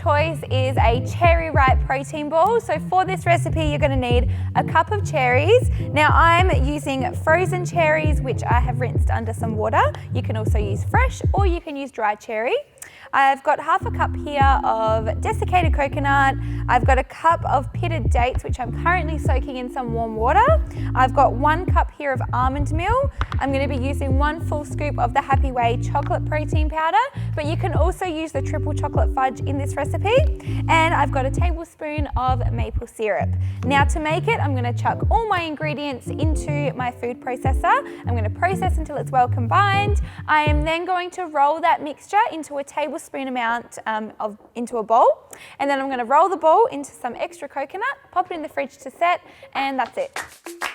choice is a cherry ripe protein ball. So for this recipe, you're going to need a cup of cherries. Now I'm using frozen cherries, which I have rinsed under some water. You can also use fresh or you can use dry cherry. I've got half a cup here of desiccated coconut. I've got a cup of pitted dates, which I'm currently soaking in some warm water. I've got 1 cup here of almond meal. I'm going to be using 1 full scoop of the Happy Way chocolate protein powder, but you can also use the triple chocolate fudge in this recipe. And I've got a tablespoon of maple syrup. Now to make it, I'm going to chuck all my ingredients into my food processor. I'm going to process until it's well combined. I am then going to roll that mixture into a tablespoon amount into a bowl, and then I'm going to roll the ball into some extra coconut, pop it in the fridge to set, and that's it.